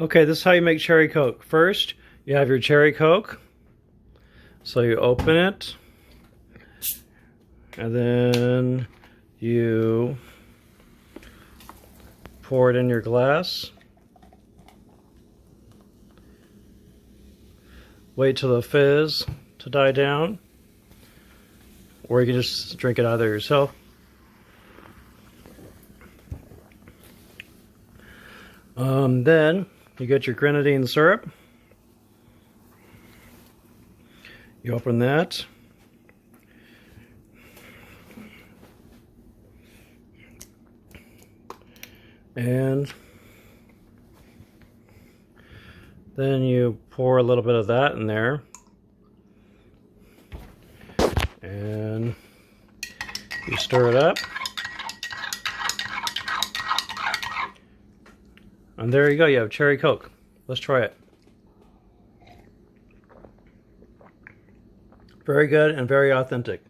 Okay, this is how you make cherry Coke. First, you have your cherry Coke. So you open it, and then you pour it in your glass. Wait till the fizz to die down, or you can just drink it out of there yourself. Then you get your grenadine syrup. You open that. And then you pour a little bit of that in there. And you stir it up. And there you go, you have cherry Coke. Let's try it. Very good and very authentic.